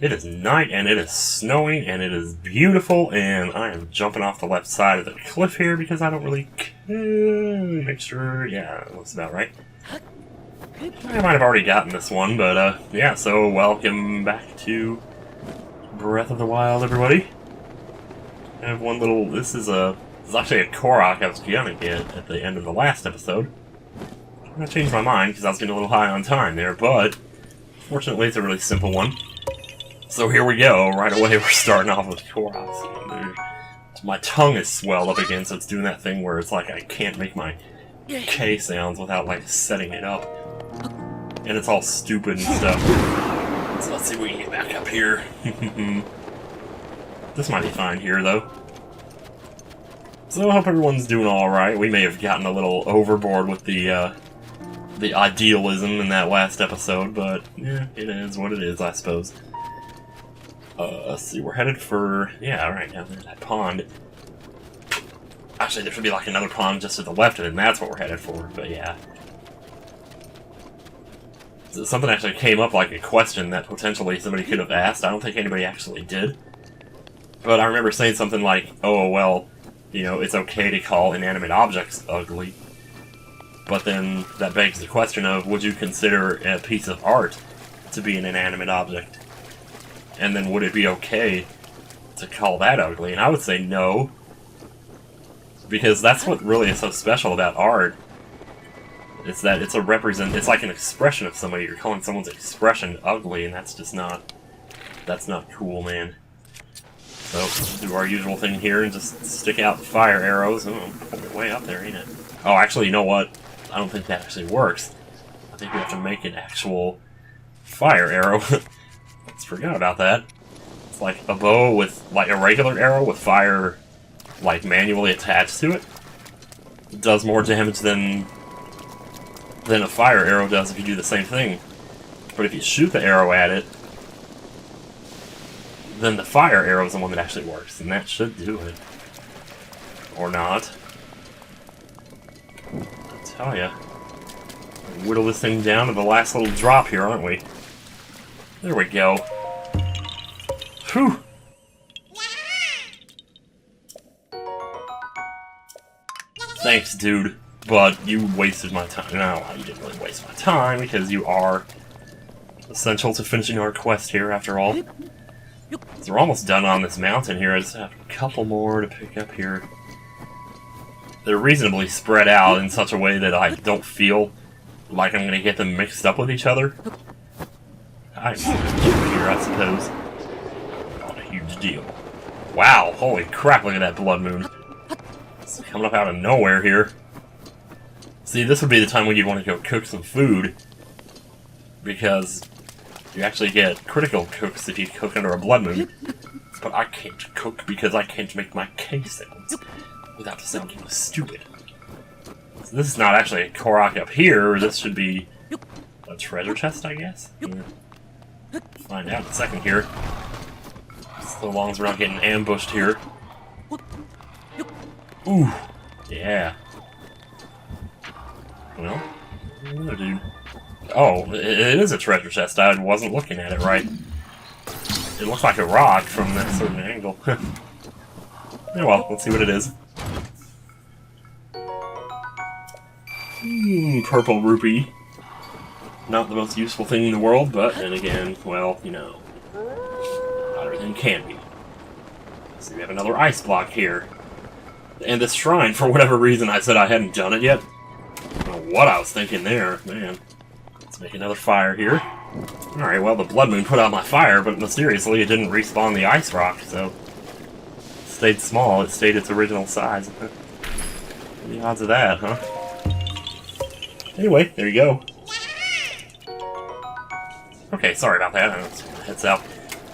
It is night, and it is snowing, and it is beautiful, and I am jumping off the left side of the cliff here because I don't really care. Make sure, yeah, that looks about right. I might have already gotten this one, but, yeah, so welcome back to Breath of the Wild, everybody. I have one little, this is actually a Korok I was gonna get at the end of the last episode. I changed my mind because I was getting a little high on time there, but fortunately it's a really simple one. So here we go, right away we're starting off with Koroks. My tongue is swelled up again, so it's doing that thing where it's like I can't make my K sounds without like setting it up. And it's all stupid and stuff. So let's see if we can get back up here. This might be fine here though. So I hope everyone's doing alright. We may have gotten a little overboard with the idealism in that last episode, but yeah, it is what it is, I suppose. Let's see, we're headed for, yeah, right down there, that pond. Actually, there should be like another pond just to the left of it, and that's what we're headed for, but yeah. So something actually came up, like a question that potentially somebody could have asked. I don't think anybody actually did. But I remember saying something like, oh, well, you know, it's okay to call inanimate objects ugly. But then that begs the question of, would you consider a piece of art to be an inanimate object? And then would it be okay to call that ugly? And I would say no. Because that's what really is so special about art. It's that it's it's like an expression of somebody. You're calling someone's expression ugly, and that's just not, that's not cool, man. So, do our usual thing here and just stick out the fire arrows. Oh, we're way up there, ain't it? Oh, actually, you know what? I don't think that actually works. I think we have to make an actual fire arrow. Forgot about that. It's like a bow with, like, a regular arrow with fire, like, manually attached to it. It does more damage than a fire arrow does if you do the same thing. But if you shoot the arrow at it, then the fire arrow is the one that actually works, and that should do it. Or not. I tell ya. Whittle this thing down to the last little drop here, aren't we? There we go. Whew! Thanks, dude. But you wasted my time. No, you didn't really waste my time, because you are essential to finishing our quest here, after all. So we're almost done on this mountain here. I just have a couple more to pick up here. They're reasonably spread out in such a way that I don't feel like I'm going to get them mixed up with each other. I'm here, I suppose. Not a huge deal. Wow, holy crap, look at that blood moon. It's coming up out of nowhere here. See, this would be the time when you'd want to go cook some food, because you actually get critical cooks if you cook under a blood moon. But I can't cook because I can't make my K sounds without sounding stupid. So this is not actually a Korok up here, this should be a treasure chest, I guess? Yeah. Find out in a second here. So long as we're not getting ambushed here. Ooh, yeah. Well, another dude. Oh, it is a treasure chest. I wasn't looking at it right. It looks like a rock from that certain angle. Yeah, well, let's see what it is. Purple rupee. Not the most useful thing in the world, but then again, well, you know, not everything can be. So we have another ice block here. And this shrine, for whatever reason, I said I hadn't done it yet. I don't know what I was thinking there, man. Let's make another fire here. Alright, well, the blood moon put out my fire, but mysteriously it didn't respawn the ice rock, so it stayed small. It stayed its original size. What are the odds of that, huh? Anyway, there you go. Okay, sorry about that. Heads out.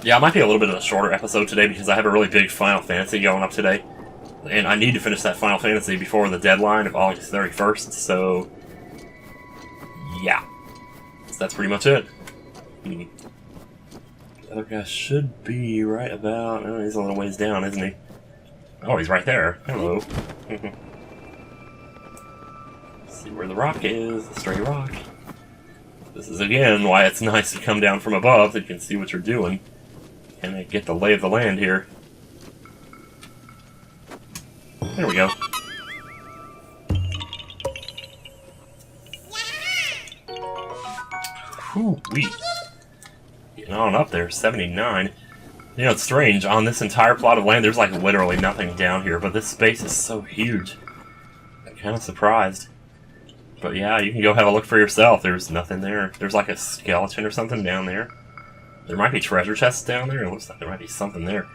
Yeah, it might be a little bit of a shorter episode today because I have a really big Final Fantasy going up today. And I need to finish that Final Fantasy before the deadline of August 31st, so yeah. So that's pretty much it. The other guy should be right about... Oh, he's a little ways down, isn't he? Oh, he's right there. Hello. See where the rock is, the stray rock. This is, again, why it's nice to come down from above, so you can see what you're doing. Can I get the lay of the land here? There we go. Whew-wee. Getting on up there, 79. You know, it's strange. On this entire plot of land, there's like literally nothing down here, but this space is so huge. I'm kind of surprised. But yeah, you can go have a look for yourself. There's nothing there. There's like a skeleton or something down there. There might be treasure chests down there. It looks like there might be something there.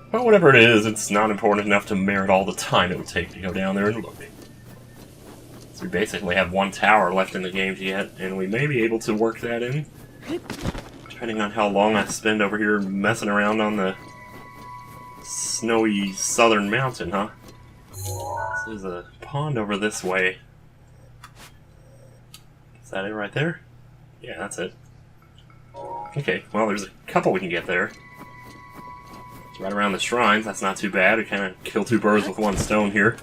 But whatever it is, it's not important enough to merit all the time it would take to go down there and look. So we basically have one tower left in the game to get, and we may be able to work that in. Depending on how long I spend over here messing around on the snowy southern mountain, huh? So there's a pond over this way. Is that it right there? Yeah, that's it. Okay, well, there's a couple we can get there. It's right around the shrines. That's not too bad. We kind of kill two birds with one stone here.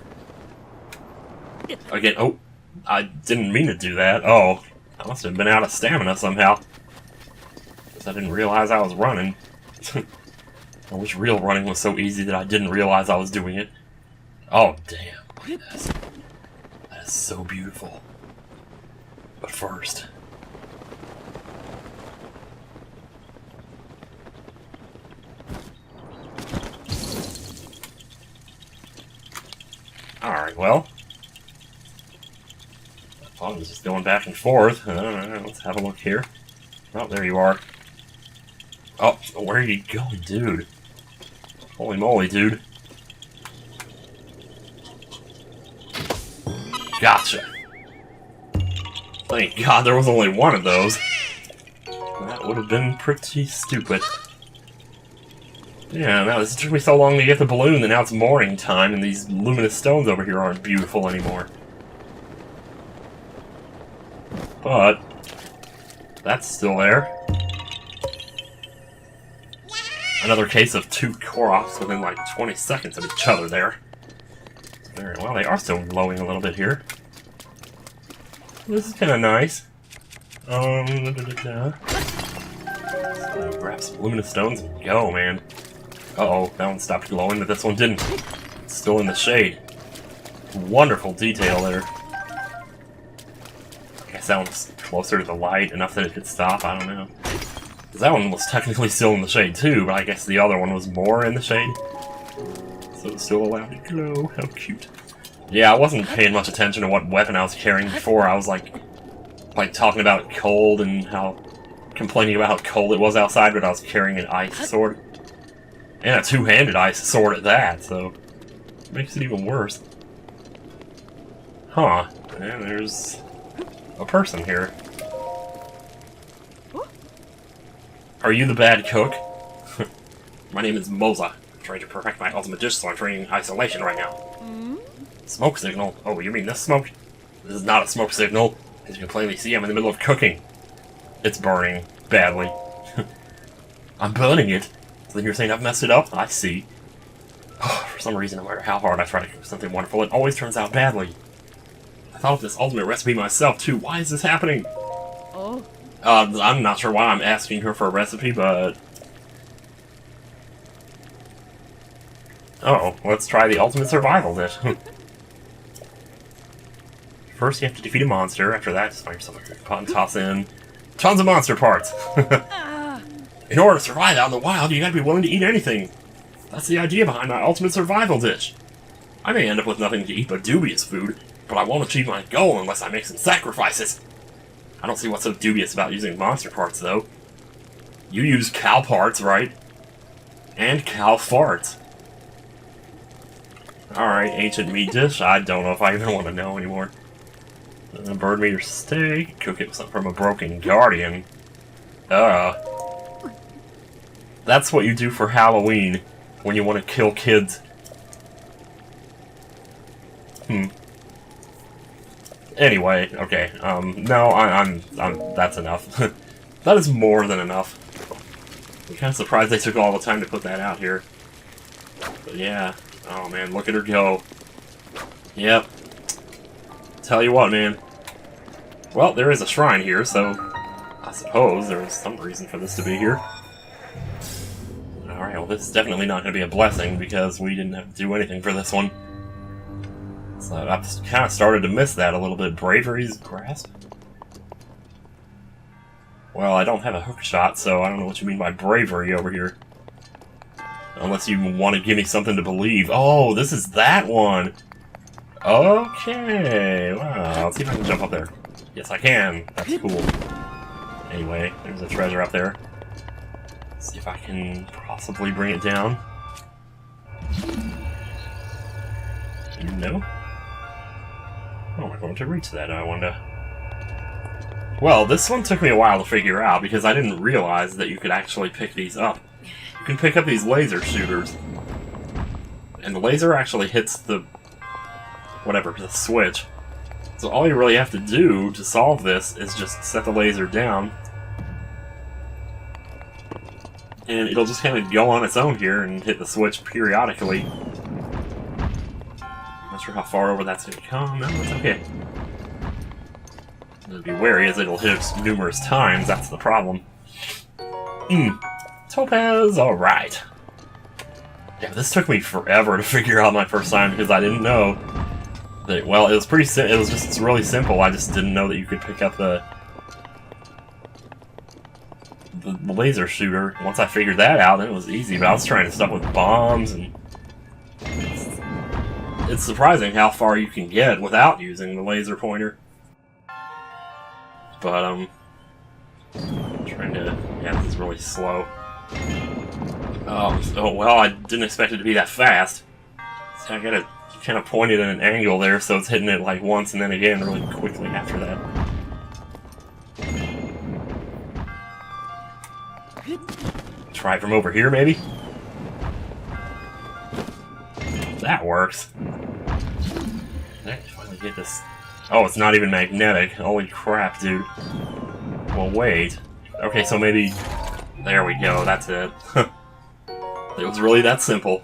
Again, oh, I didn't mean to do that. Oh, I must have been out of stamina somehow. Because I didn't realize I was running. I wish real running was so easy that I didn't realize I was doing it. Oh, damn. Look at this. That is so beautiful. But first... Alright, well... I'm just going back and forth. Let's have a look here. Oh, there you are. Oh, where are you going, dude? Holy moly, dude. Gotcha. Thank God there was only one of those. That would have been pretty stupid. Yeah, now this took me so long to get the balloon that now it's morning time and these luminous stones over here aren't beautiful anymore. But that's still there. Another case of two Koroks within like 20 seconds of each other there. Very well, they are still glowing a little bit here. This is kind of nice. So grab some luminous stones and go, man. Uh-oh, that one stopped glowing, but this one didn't. It's still in the shade. Wonderful detail there. I guess that one's closer to the light, enough that it could stop, I don't know. Because that one was technically still in the shade too, but I guess the other one was more in the shade. So it's still allowed to glow. How cute. Yeah, I wasn't paying much attention to what weapon I was carrying before. I was like talking about cold and how... complaining about how cold it was outside, but I was carrying an ice sword. And a two-handed ice sword at that, so... it makes it even worse. Huh. And there's... a person here. Are you the bad cook? My name is Moza. I'm trying to perfect my ultimate dish, so I'm training isolation right now. Smoke signal? Oh, you mean this smoke? This is not a smoke signal. As you can plainly see, I'm in the middle of cooking. It's burning. Badly. I'm burning it. So then you're saying I've messed it up? I see. Oh, for some reason, no matter how hard I try to cook something wonderful, it always turns out badly. I thought of this ultimate recipe myself, too. Why is this happening? Oh. I'm not sure why I'm asking her for a recipe, but... oh, let's try the ultimate survival dish. First, you have to defeat a monster. After that, just find yourself a pot and toss in tons of monster parts. In order to survive out in the wild, you gotta be willing to eat anything. That's the idea behind my ultimate survival dish. I may end up with nothing to eat but dubious food, but I won't achieve my goal unless I make some sacrifices. I don't see what's so dubious about using monster parts, though. You use cow parts, right? And cow farts. Alright, ancient meat dish. I don't know if I even want to know anymore. Bird meat or steak. Cook it with something from a broken guardian. That's what you do for Halloween when you want to kill kids. Anyway, okay. No, I'm that's enough. That is more than enough. I'm kind of surprised they took all the time to put that out here. But yeah. Oh man, look at her go. Yep. Tell you what, man. Well, there is a shrine here, so I suppose there is some reason for this to be here. Alright, well this is definitely not going to be a blessing because we didn't have to do anything for this one. So I've kind of started to miss that a little bit. Bravery's grasp? Well, I don't have a hook shot, so I don't know what you mean by bravery over here. Unless you want to give me something to believe. Oh, this is that one! Okay, wow, let's see if I can jump up there. Yes, I can. That's cool. Anyway, there's a treasure up there. Let's see if I can possibly bring it down. No? Oh, am I going to reach that, I wonder? Well, this one took me a while to figure out because I didn't realize that you could actually pick these up. You can pick up these laser shooters. And the laser actually hits the... whatever, the switch. So all you really have to do to solve this is just set the laser down. And it'll just kind of go on its own here and hit the switch periodically. Not sure how far over that's going to come. No, that's okay. Be wary as it'll hit numerous times, that's the problem. Topaz, alright. Yeah, this took me forever to figure out my first time because I didn't know that, well, it was pretty it was just really simple, I just didn't know that you could pick up the laser shooter. Once I figured that out, then it was easy, but I was trying stuff with bombs, and it's surprising how far you can get without using the laser pointer. But, I'm trying to... yeah, this is really slow. Oh, well, I didn't expect it to be that fast. So I gotta kind of point it at an angle there so it's hitting it like once and then again really quickly after that. Try it from over here, maybe? That works. I finally get this... oh, it's not even magnetic. Holy crap, dude. Well, wait. Okay, so maybe... there we go, that's it. It was really that simple.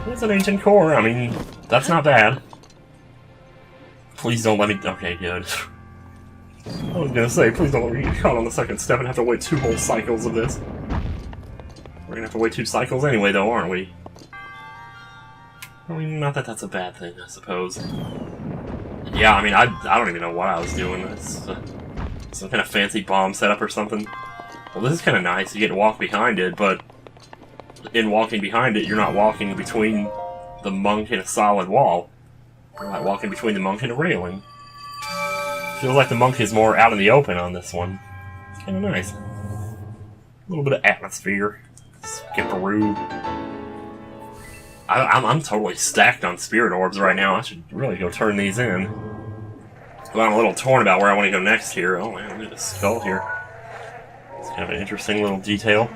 It's an ancient core, I mean, that's not bad. Please don't let me... okay, good. I was gonna say, please don't let me get caught on the second step and have to wait 2 whole cycles of this. We're gonna have to wait 2 cycles anyway, though, aren't we? I mean, not that that's a bad thing, I suppose. Yeah, I mean, I don't even know what I was doing. It's some kind of fancy bomb setup or something. Well, this is kind of nice. You get to walk behind it, but in walking behind it, you're not walking between the monk and a solid wall. You're like walking between the monk and a railing. Feels like the monk is more out in the open on this one. It's kind of nice. A little bit of atmosphere. Skip-a-roo. I'm totally stacked on spirit orbs right now. I should really go turn these in. Well, I'm a little torn about where I want to go next here. Oh man, look at this skull here. It's kind of an interesting little detail.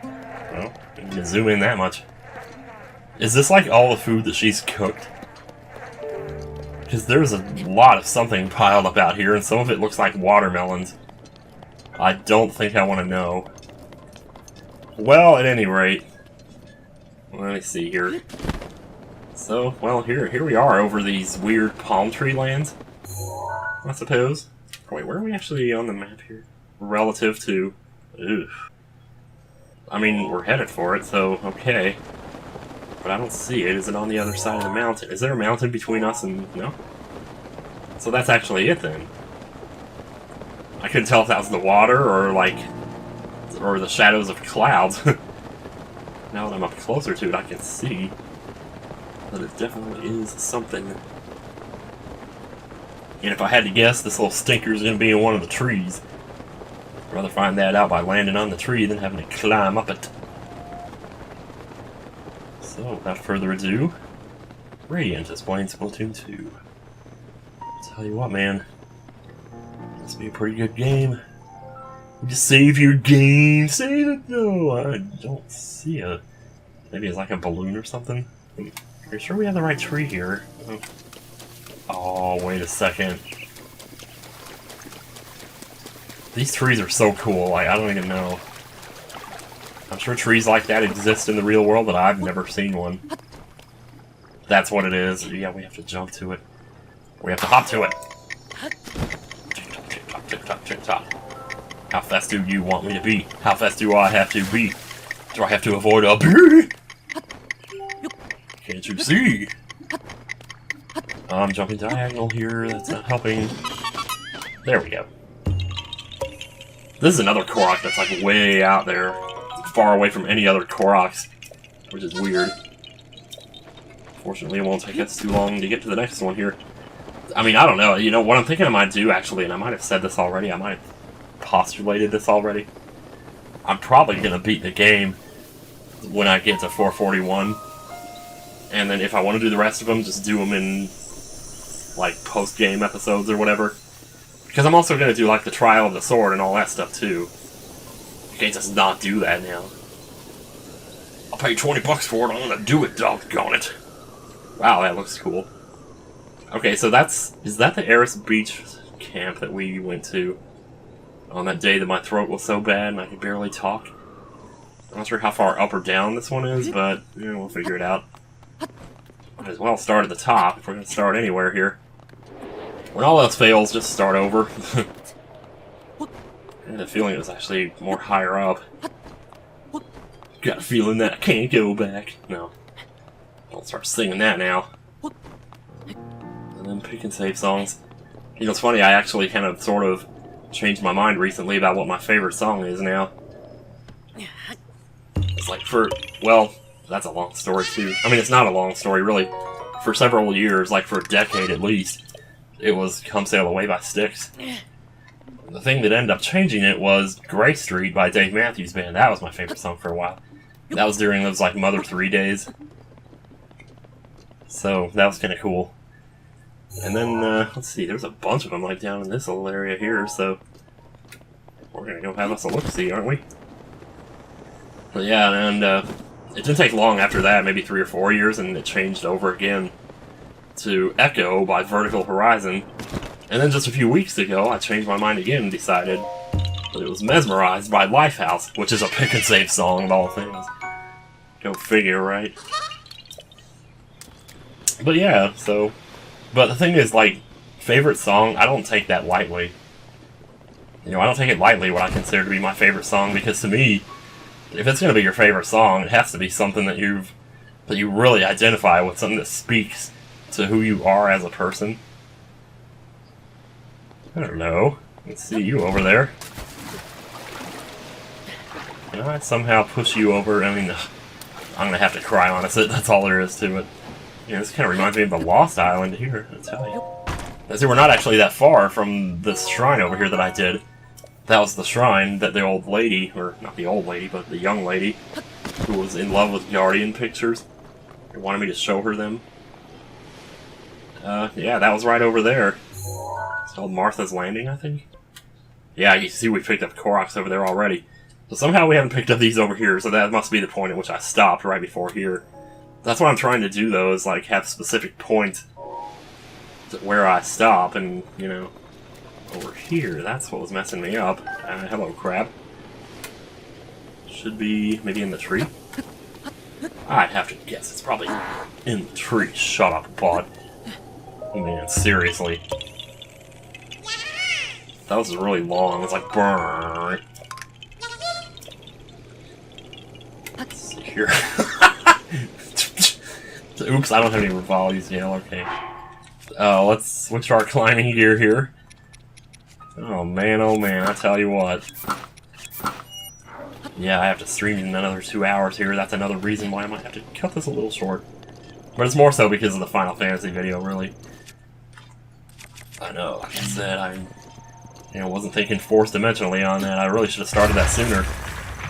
Well, you can zoom in that much. Is this like all the food that she's cooked? Because there's a lot of something piled up out here, and some of it looks like watermelons. I don't think I want to know. Well, at any rate, let me see here. So, well, here we are over these weird palm tree lands, I suppose. Wait, where are we actually on the map here? Relative to... oof. I mean, we're headed for it, so okay. But I don't see it. Is it on the other side of the mountain? Is there a mountain between us and... no? So that's actually it, then. I couldn't tell if that was the water, or, like... or the shadows of clouds. Now that I'm up closer to it, I can see that it definitely is something. And if I had to guess, this little stinker is going to be in one of the trees. I'd rather find that out by landing on the tree than having to climb up it. So, without further ado, Radiant is playing Splatoon 2. Tell you what, man, this will be a pretty good game. Just save your game, save it though. I don't see a... maybe it's like a balloon or something. Are you sure we have the right tree here? Oh, wait a second. These trees are so cool, like, I don't even know. I'm sure trees like that exist in the real world, but I've never seen one. That's what it is. Yeah, we have to jump to it. We have to hop to it. Tick tock, tick tock, tick tock, tick tock. How fast do you want me to be? How fast do I have to be? Do I have to avoid a bee? Can't you see? I'm jumping diagonal here, that's not helping. There we go. This is another Korok that's like way out there, far away from any other Koroks, which is weird. Fortunately, it won't take us too long to get to the next one here. I mean, I don't know, you know, what I'm thinking I might do actually, and I might have said this already, I might have postulated this already. I'm probably going to beat the game when I get to 441. And then if I want to do the rest of them, just do them in, like, post-game episodes or whatever. Because I'm also going to do, like, the Trial of the Sword and all that stuff, too. You can't just not do that now. I'll pay 20 bucks for it, I'm going to do it, doggone it. Wow, that looks cool. Okay, so is that the Eris Beach camp that we went to on that day that my throat was so bad and I could barely talk? I'm not sure how far up or down this one is, but we'll figure it out. Might as well start at the top if we're going to start anywhere here. When all else fails, just start over. I had a feeling it was actually more higher up. Got a feeling that I can't go back. No. I'll start singing that now. And then pick and save songs. You know, it's funny, I actually kind of sort of changed my mind recently about what my favorite song is now. It's like well, that's a long story too. I mean, it's not a long story, really. For several years, like for a decade at least, it was Come Sail Away by Styx. The thing that ended up changing it was Grey Street by Dave Matthews Band. That was my favorite song for a while. That was during those, like, Mother 3 days. So, that was kind of cool. And then, let's see, there's a bunch of them, like, down in this little area here, so we're gonna go have us a look-see, aren't we? But yeah, and, it didn't take long after that, maybe 3 or 4 years, and it changed over again to Echo by Vertical Horizon. And then just a few weeks ago, I changed my mind again and decided that it was Mesmerized by Lifehouse, which is a pick and save song of all things. Go figure, right? But yeah, so... But the thing is, like, favorite song, I don't take that lightly. You know, I don't take it lightly what I consider to be my favorite song, because to me, if it's going to be your favorite song, it has to be something that you really identify with, something that speaks to who you are as a person. I don't know. Let's see you over there. Can I somehow push you over? I mean, I'm going to have to cry on it. That's all there is to it. Yeah, this kind of reminds me of the Lost Island here, I tell you. I see, we're not actually that far from this shrine over here that I did. That was the shrine that the old lady, or not the old lady, but the young lady, who was in love with Guardian pictures, wanted me to show her them. Yeah, that was right over there. It's called Martha's Landing, I think? Yeah, you see we picked up Koroks over there already. So somehow we haven't picked up these over here, so that must be the point at which I stopped right before here. That's what I'm trying to do, though, is, like, have specific points to where I stop, and, you know, over here, that's what was messing me up. Hello, crab. Should be maybe in the tree? I'd have to guess it's probably in the tree. Shut up, bud. Man, seriously. That was really long. It's like, brrrr. Let's see here. Oops, I don't have any volleys yet. Okay. Let's switch our climbing gear here. Oh man, I tell you what. Yeah, I have to stream in another 2 hours here. That's another reason why I might have to cut this a little short. But it's more so because of the Final Fantasy video, really. I know, like I said, I wasn't thinking fourth dimensionally on that. I really should have started that sooner.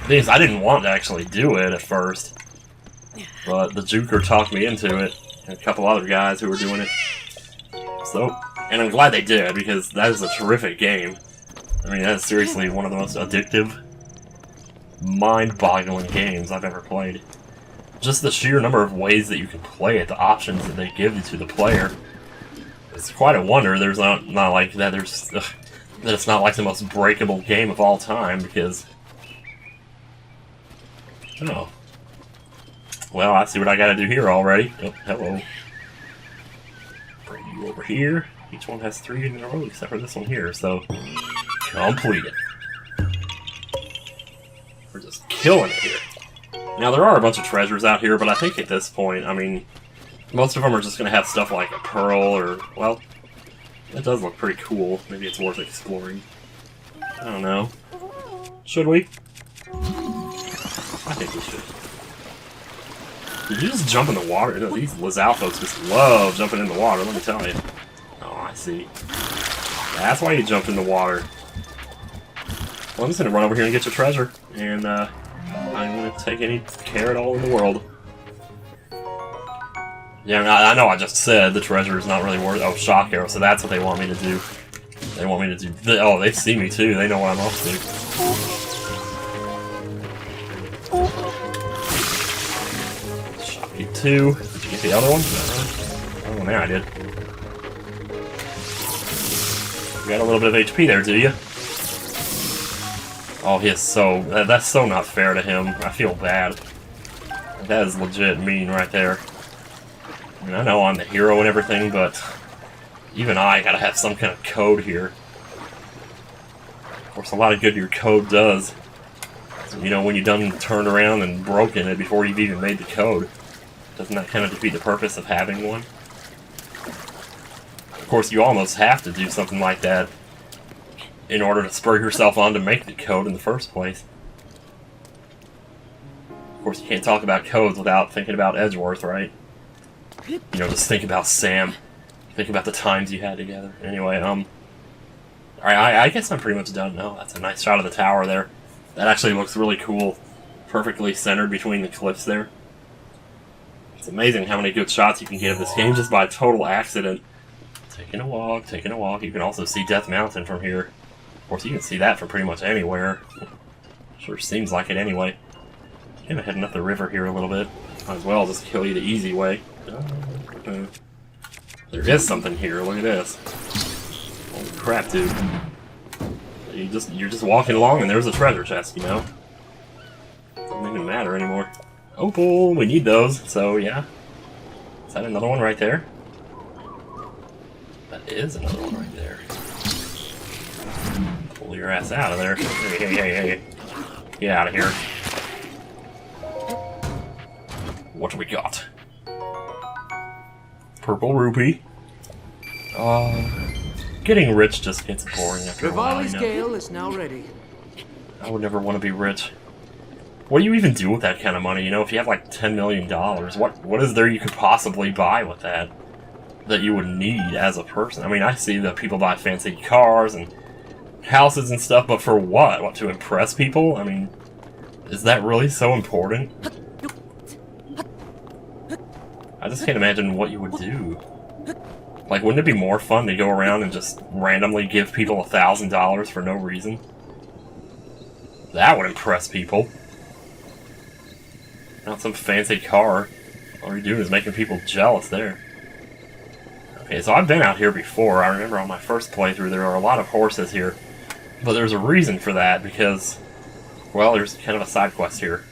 The thing is, I didn't want to actually do it at first. But the Juker talked me into it, and a couple other guys who were doing it. So, and I'm glad they did, because that is a terrific game. I mean, that is seriously one of the most addictive, mind-boggling games I've ever played. Just the sheer number of ways that you can play it, the options that they give you to the player. It's quite a wonder there's not like that that it's not like the most breakable game of all time, because... Oh. Well, I see what I gotta do here already. Oh, hello. Bring you over here. Each one has 3 in a row except for this one here, so... Completed. We're just killing it here. Now, there are a bunch of treasures out here, but I think at this point, I mean, most of them are just going to have stuff like a pearl or, well, that does look pretty cool. Maybe it's worth exploring. I don't know. Should we? I think we should. Did you just jump in the water? No, these Lazao folks just love jumping in the water, let me tell you. Oh, I see. That's why you jumped in the water. Well, I'm just going to run over here and get your treasure. And, I'm going to take any care at all in the world. Yeah, I know I just said the treasure is not really worth... Oh, shock arrow, so that's what they want me to do. They want me to do... Oh, they see me too. They know what I'm up to. Shock you too. Did you get the other one? Oh, man, I did. You got a little bit of HP there, do you? Oh, he is so... That's so not fair to him. I feel bad. That is legit mean right there. I mean, I know I'm the hero and everything, but even I gotta have some kind of code here. Of course, a lot of good your code does. So, you know, when you've done turned around and broken it before you've even made the code, doesn't that kind of defeat the purpose of having one? Of course, you almost have to do something like that in order to spur yourself on to make the code in the first place. Of course, you can't talk about codes without thinking about Edgeworth, right? You know, just think about Sam. Think about the times you had together. Anyway, alright, I guess I'm pretty much done now. That's a nice shot of the tower there. That actually looks really cool. Perfectly centered between the cliffs there. It's amazing how many good shots you can get of this game just by total accident. Taking a walk, taking a walk. You can also see Death Mountain from here. Of course, you can see that from pretty much anywhere. Sure seems like it anyway. I'm heading up the river here a little bit. Might as well just kill you the easy way. There is something here, look at this. Holy crap, dude. You're just walking along and there's a treasure chest, you know? Doesn't even matter anymore. Opal, we need those, so yeah. Is that another one right there? That is another one right there. Pull your ass out of there. Hey. Get out of here. What do we got? Purple rupee. Getting rich just gets boring after a while, you know. Scale is now ready. I would never want to be rich. What do you even do with that kind of money? You know, if you have like $10 million, what is there you could possibly buy with that you would need as a person? I mean, I see that people buy fancy cars and houses and stuff, but for what? What, to impress people? I mean, is that really so important? I just can't imagine what you would do. Like, wouldn't it be more fun to go around and just randomly give people $1,000 for no reason? That would impress people. Not some fancy car. All you're doing is making people jealous there. Okay, so I've been out here before. I remember on my first playthrough there are a lot of horses here. But there's a reason for that, because, well, there's kind of a side quest here.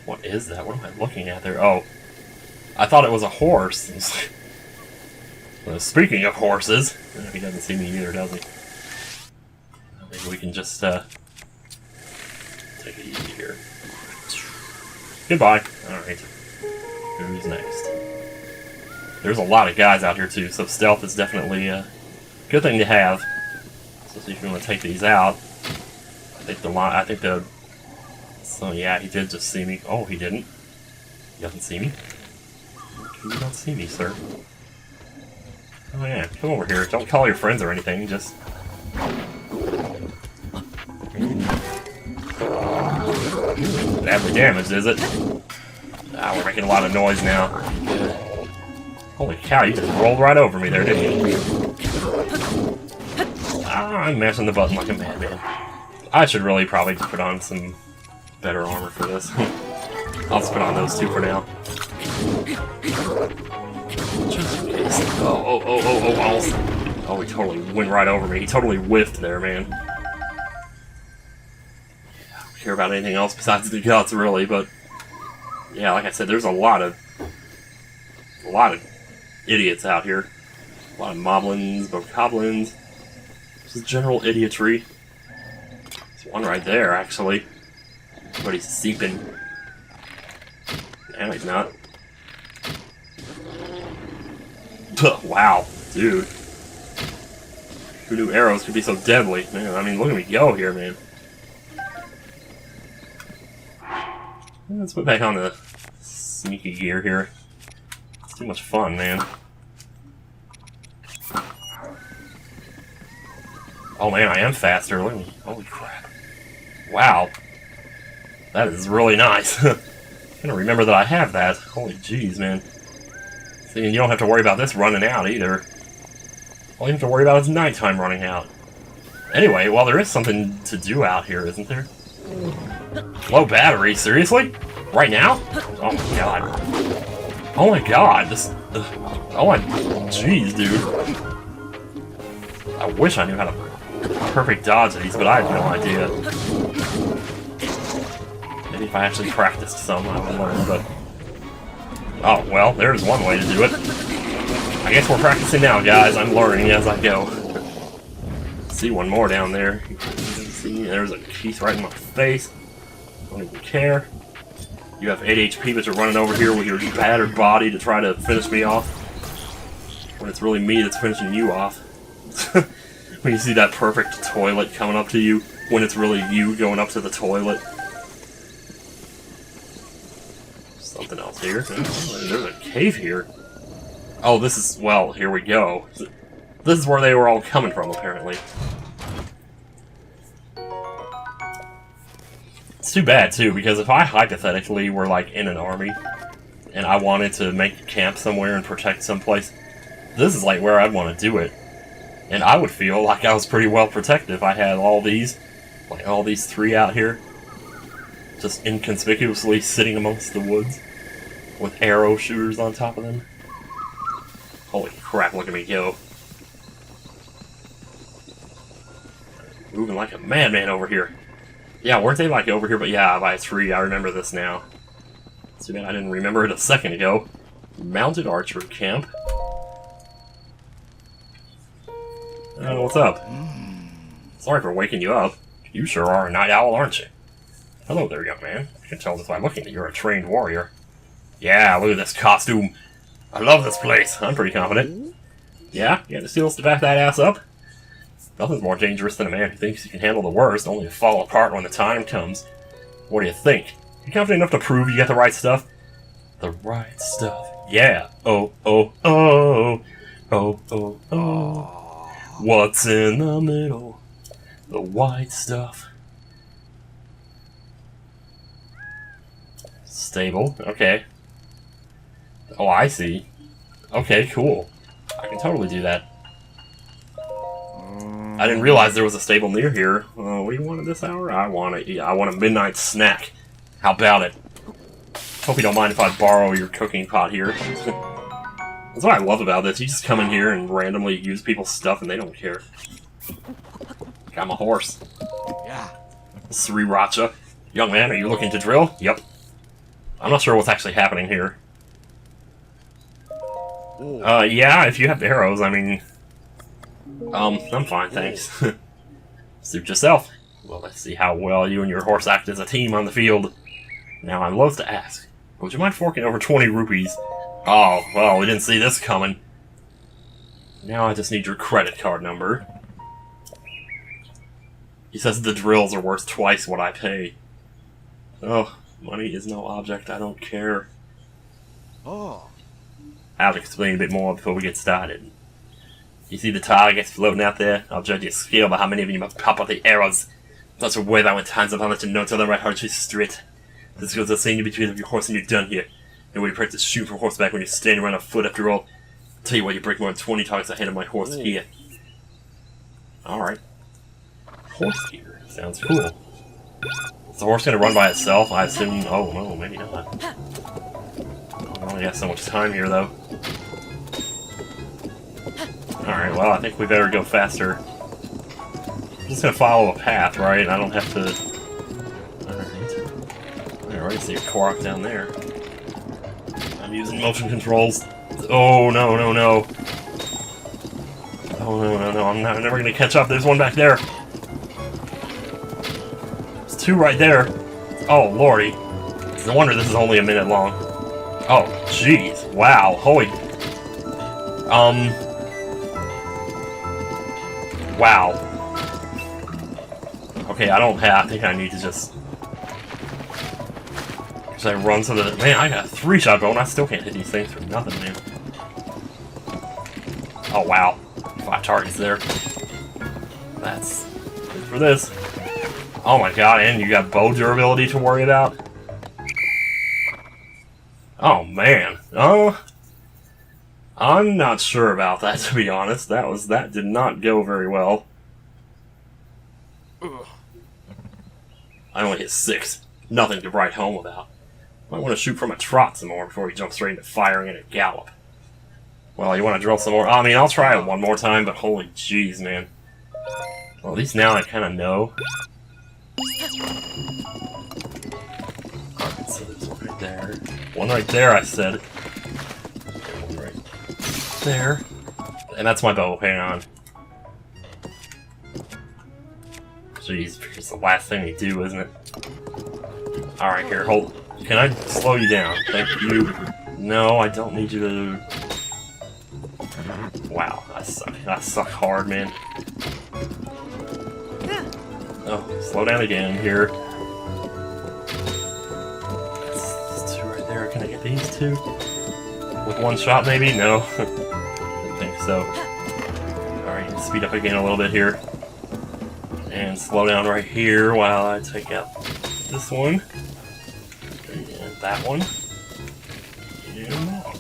What is that? What am I looking at there? Oh. I thought it was a horse. Well, speaking of horses, he doesn't see me either, does he? Maybe we can just take it easy here. Goodbye. Alright. Who's next? There's a lot of guys out here too, so stealth is definitely a good thing to have. So if you want to take these out, so yeah, he did just see me. Oh, he didn't. He doesn't see me. You don't see me, sir. Oh yeah, come over here. Don't call your friends or anything, just... Badly damaged, is it? Ah, we're making a lot of noise now. Good. Holy cow, you just rolled right over me there, didn't you? Ah, I'm mashing the button like a madman. I should really probably put on some better armor for this. I'll just put on those two for now. Just in case. Oh, he totally went right over me. He totally whiffed there, man. Yeah, I don't care about anything else besides the guts, really, but... Yeah, like I said, there's a lot of idiots out here. A lot of moblins, bokoblins. Just general idiotry. There's one right there, actually. But he's seeping. No, he's not. Wow, dude. Who knew arrows could be so deadly? Man, I mean, look at me go here, man. Let's put back on the sneaky gear here. It's too much fun, man. Oh man, I am faster. Look at me. Holy crap. Wow. That is really nice. I'm gonna remember that I have that. Holy jeez, man. See, and you don't have to worry about this running out either. All you have to worry about is nighttime running out. Anyway, well, there is something to do out here, isn't there? Low battery? Seriously? Right now? Oh my god. Oh my god, this... oh my... jeez, dude. I wish I knew how to perfect dodge these, but I have no idea. Maybe if I actually practiced some, I would learn, but... oh, well, there's one way to do it. I guess we're practicing now, guys. I'm learning as I go. See one more down there. See, there's a piece right in my face. Don't even care. You have 8 HP, but you're running over here with your battered body to try to finish me off. When it's really me that's finishing you off. When you see that perfect toilet coming up to you, when it's really you going up to the toilet. Something else here. There's a cave here. Oh, this is, well, here we go. This is where they were all coming from, apparently. It's too bad, too, because if I hypothetically were, like, in an army, and I wanted to make camp somewhere and protect someplace, this is, like, where I'd want to do it. And I would feel like I was pretty well protected if I had all these, like, all these 3 out here, just inconspicuously sitting amongst the woods, with arrow shooters on top of them. Holy crap, look at me go. Moving like a madman over here. Yeah, weren't they like over here? But yeah, by a tree, I remember this now. Too bad I didn't remember it a second ago. Mounted archer camp. What's up? Sorry for waking you up. You sure are a night owl, aren't you? Hello there, young man. I can tell just by looking that you're a trained warrior. Yeah, look at this costume. I love this place. I'm pretty confident. Yeah? You got the skills to back that ass up? Nothing's more dangerous than a man who thinks he can handle the worst, only to fall apart when the time comes. What do you think? You confident enough to prove you got the right stuff? The right stuff. Yeah. Oh, oh, oh. Oh, oh, oh. What's in the middle? The white stuff. Stable. Okay. Oh, I see. Okay, cool. I can totally do that. I didn't realize there was a stable near here. What do you want at this hour? I want a midnight snack. How about it? Hope you don't mind if I borrow your cooking pot here. That's what I love about this. You just come in here and randomly use people's stuff and they don't care. Got my horse. Yeah. Sriracha. Young man, are you looking to drill? Yep. I'm not sure what's actually happening here. Yeah, if you have arrows, I mean... I'm fine, thanks. Suit yourself. Well, let's see how well you and your horse act as a team on the field. Now, I'm loath to ask, would you mind forking over 20 rupees? Oh, well, we didn't see this coming. Now I just need your credit card number. He says the drills are worth twice what I pay. Oh, money is no object, I don't care. Oh. I'll explain a bit more before we get started. You see the targets floating out there? I'll judge your skill by how many of you must pop out the arrows. Such a way that when time's upon let you know to the right archery straight. The skills are seen between your horse and you're done here. No way to practice shooting from horseback when you're standing around on foot after all. Tell you what, you break more than 20 targets ahead of my horse here. Alright. Horse gear. Sounds cool. Is the horse gonna run by itself? I assume... oh, no, maybe not. I only got so much time here, though. Alright, well, I think we better go faster. I'm just gonna follow a path, right? I don't have to... alright. I already see a Korok down there. I'm using motion controls. Oh, no, no, no. Oh, no, no, no. I'm never gonna catch up. There's one back there. There's 2 right there. Oh, lordy. No wonder this is only a minute long. Oh, jeez. Wow. Holy... Wow. Okay, I think I need to just... Should I run so that... Man, I got a 3-shot bow and I still can't hit these things for nothing, man. Oh, wow. 5 targets there. That's good for this. Oh my god, and you got bow durability to worry about? Oh, man. I'm not sure about that, to be honest. That did not go very well. I only hit 6. Nothing to write home about. Might want to shoot from a trot some more before we jump straight into firing at a gallop. Well, you want to drill some more? I mean, I'll try it one more time, but holy jeez, man. Well, at least now I kind of know. Alright, so there's one right there. One right there, I said. And one right there. And that's my bow, hang on. Jeez, it's the last thing you do, isn't it? Alright, here, hold. Can I slow you down? Thank you. No, I don't need you to... Wow, I suck. I suck hard, man. Oh, slow down again here. There's 2 right there. Can I get these 2? With 1 shot, maybe? No. Didn't think so. Alright, speed up again a little bit here. And slow down right here while I take out this one. And that one. And that one.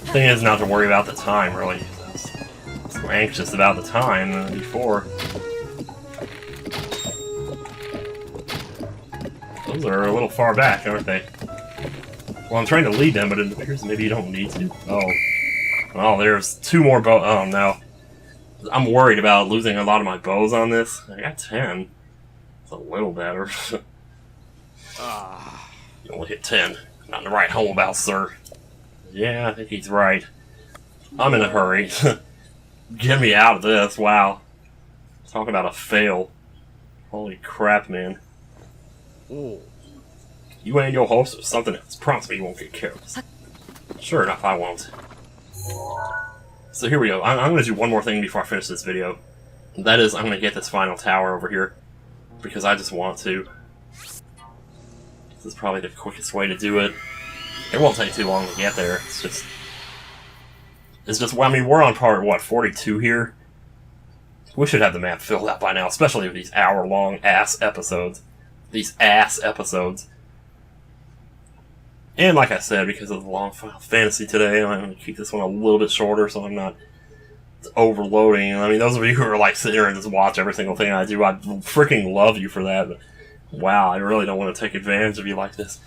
The thing is not to worry about the time, really. I was so anxious about the time before. Those are a little far back, aren't they? Well, I'm trying to lead them, but it appears maybe you don't need to. Oh. Oh, there's 2 more bows. Oh, no. I'm worried about losing a lot of my bows on this. I got 10. It's a little better. You only hit 10. Not to write home about, sir. Yeah, I think he's right. I'm in a hurry. Get me out of this, wow. Talk about a fail. Holy crap, man. Oh. You and your host or something else. Promise me you won't get careless. Sure enough, I won't. So here we go. I'm going to do one more thing before I finish this video. That is, I'm going to get this final tower over here. Because I just want to. This is probably the quickest way to do it. It won't take too long to get there. It's just... I mean, we're on part, what, 42 here? We should have the map filled out by now, especially with these hour-long ass episodes. These ass episodes. And like I said, because of the long Final Fantasy today, I'm going to keep this one a little bit shorter so I'm not overloading. I mean, those of you who are like sitting here and just watch every single thing I do, I freaking love you for that. But wow, I really don't want to take advantage of you like this.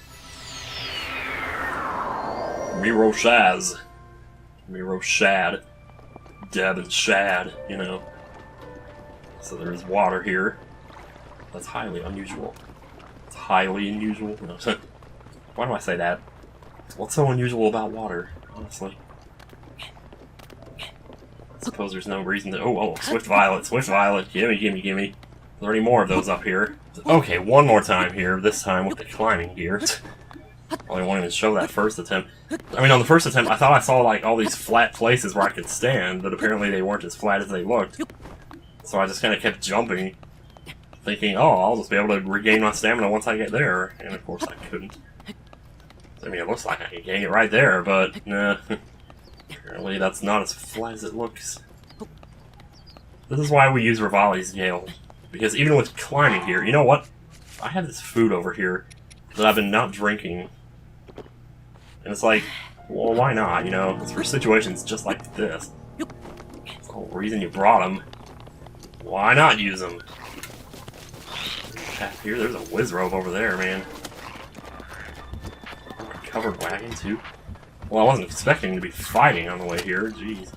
Miro Shaz. Miro Shad. Deb and Shad, you know. So there's water here. That's highly unusual. It's highly unusual. No. Why do I say that? What's so unusual about water, honestly? I suppose there's no reason to... Oh, Swift Violet, Swift Violet. Gimme, gimme, gimme. Are there any more of those up here? Okay, one more time here, this time with the climbing gear. Well, I won't even show that first attempt. I mean, on the first attempt, I thought I saw, like, all these flat places where I could stand, but apparently they weren't as flat as they looked. So I just kind of kept jumping, thinking, oh, I'll just be able to regain my stamina once I get there. And of course I couldn't. I mean, it looks like I could gain it right there, but nah. Apparently that's not as flat as it looks. This is why we use Rivali's Gale. Because even with climbing gear, you know what? I have this food over here that I've been not drinking. And it's like, well, why not, you know? It's for situations just like this. The whole reason you brought them. Why not use them? Here, there's a Wizrobe over there, man. A covered wagon, too. Well, I wasn't expecting to be fighting on the way here, jeez.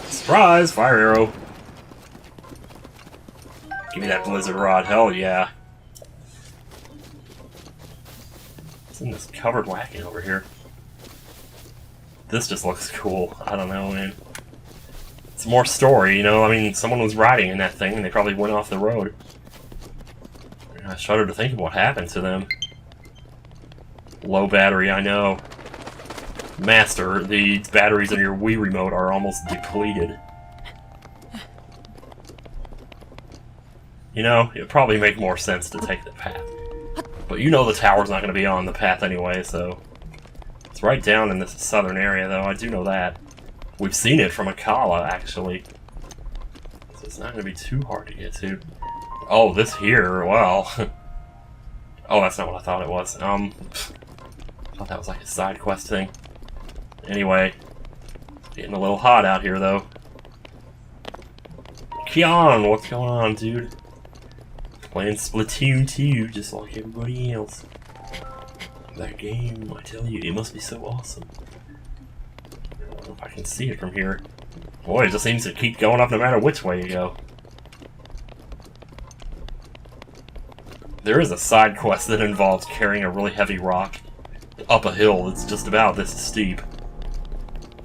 Surprise! Fire arrow! Give me that blizzard rod, hell yeah. What's in this covered wagon over here? This just looks cool. I don't know, man. It's more story, you know? I mean, someone was riding in that thing and they probably went off the road. I shudder to think of what happened to them. Low battery, I know. Master, the batteries in your Wii remote are almost depleted. You know, it'd probably make more sense to take the path. But you know the tower's not going to be on the path anyway, so... It's right down in this southern area, though, I do know that. We've seen it from Akala, actually. So it's not going to be too hard to get to. Oh, this here, well... Oh, that's not what I thought it was. I thought that was like a side quest thing. Anyway, getting a little hot out here, though. Kion, what's going on, dude? Playing Splatoon 2, just like everybody else. That game, I tell you, it must be so awesome. I don't know if I can see it from here. Boy, it just seems to keep going up no matter which way you go. There is a side quest that involves carrying a really heavy rock up a hill that's just about this steep.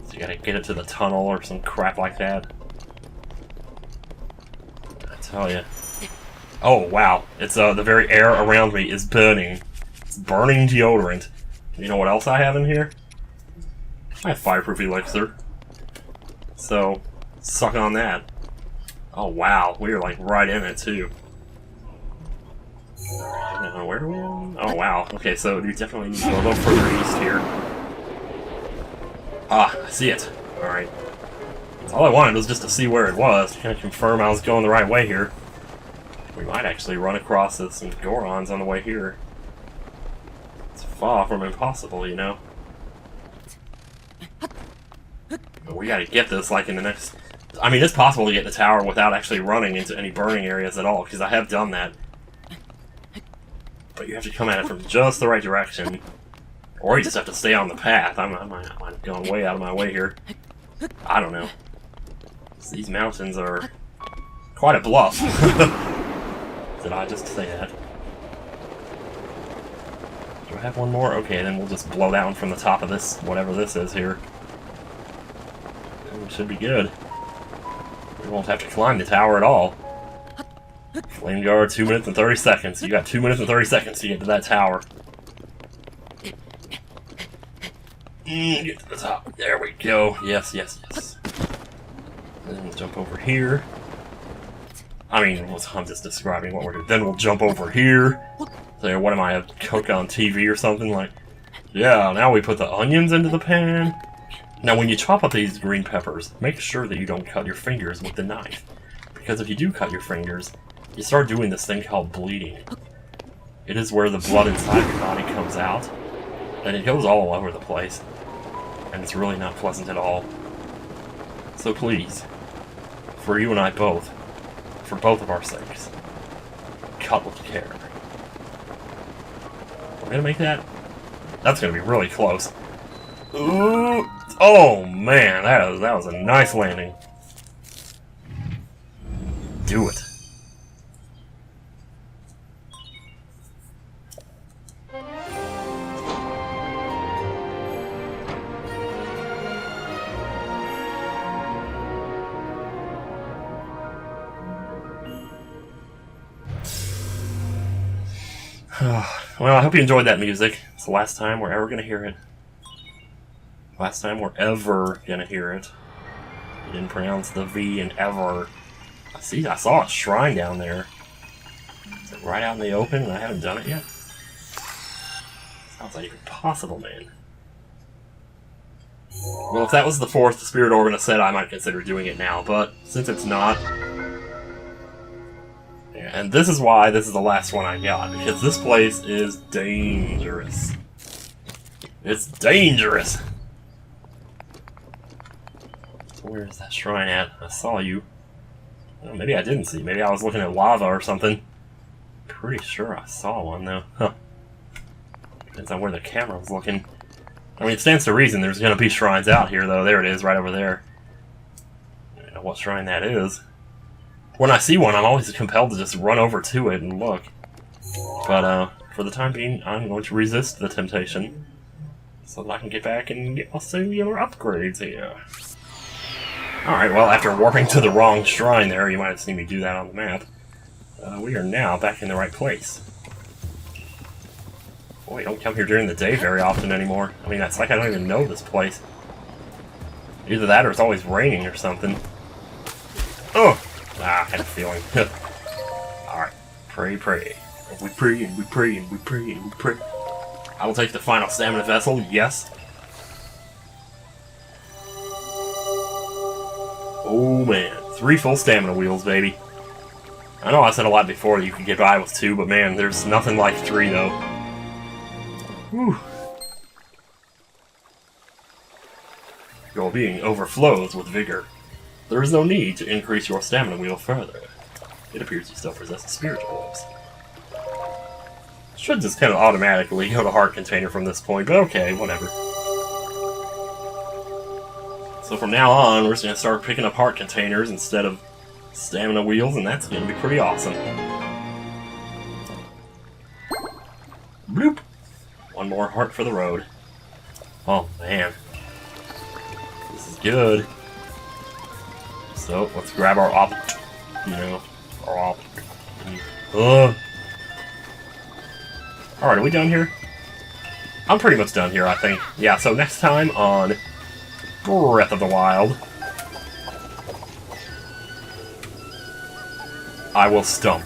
So you gotta get it to the tunnel or some crap like that. I tell you. Oh wow, it's the very air around me is burning. It's burning deodorant. You know what else I have in here? I have fireproof elixir. So, suck on that. Oh wow, we are like right in it too. Where are we on? Oh wow, okay, so you definitely need to go a little further east here. Ah, I see it. Alright. All I wanted was just to see where it was, to kind of confirm I was going the right way here. We might actually run across some Gorons on the way here. It's far from impossible, you know. But we gotta get this like in the next... I mean, it's possible to get the tower without actually running into any burning areas at all, because I have done that. But you have to come at it from just the right direction. Or you just have to stay on the path. I might have gone way out of my way here. I don't know. These mountains are quite a bluff. Did I just say that? Do I have one more? Okay, then we'll just blow down from the top of this, whatever this is here. And we should be good. We won't have to climb the tower at all. Flame guard, 2 minutes and 30 seconds. You got 2 minutes and 30 seconds to get to that tower. Get to the top. There we go. Yes, yes, yes. Then we'll jump over here. I mean, I'm just describing what we're doing. Then we'll jump over here. So what am I, a cook on TV or something? Like, yeah, now we put the onions into the pan. Now when you chop up these green peppers, make sure that you don't cut your fingers with the knife. Because if you do cut your fingers, you start doing this thing called bleeding. It is where the blood inside your body comes out, and it goes all over the place. And it's really not pleasant at all. So please, for you and I both, for both of our sakes, cut with care. We're gonna make that? That's gonna be really close. Ooh! Oh man, that was a nice landing. Do it. Well, I hope you enjoyed that music. It's the last time we're ever going to hear it. Last time we're ever going to hear it. You didn't pronounce the V in ever. See, I saw a shrine down there. Is it right out in the open and I haven't done it yet? Sounds like even possible, man. Well, if that was the fourth Spirit Organ I said, I might consider doing it now, but since it's not... And this is why this is the last one I got, because this place is dangerous. It's dangerous! So where is that shrine at? I saw you. Well, maybe I didn't see. Maybe I was looking at lava or something. Pretty sure I saw one, though. Huh. Depends on where the camera was looking. I mean, it stands to reason there's going to be shrines out here, though. There it is, right over there. I don't know what shrine that is. When I see one, I'm always compelled to just run over to it and look. But, for the time being, I'm going to resist the temptation. So that I can get back and get my cellular upgrades here. Alright, well, after warping to the wrong shrine there, you might have seen me do that on the map, we are now back in the right place. Boy, you don't come here during the day very often anymore. I mean, it's like I don't even know this place. Either that or it's always raining or something. Oh! Ah, I had a feeling. Alright, pray, pray. And we pray, and we pray, and we pray, and we pray. I will take the final stamina vessel, yes. Oh man, 3 full stamina wheels, baby. I know I said a lot before that you could get by with 2, but man, there's nothing like 3 though. Whew. Your being overflows with vigor. There is no need to increase your stamina wheel further. It appears you still possess the spiritual orbs. Should just kind of automatically go to heart container from this point, but okay, whatever. So from now on, we're just going to start picking up heart containers instead of stamina wheels, and that's going to be pretty awesome. Bloop! One more heart for the road. Oh man. This is good. So, let's grab our op... You know, our op... Alright, are we done here? I'm pretty much done here, I think. Yeah, so next time on Breath of the Wild, I will stump.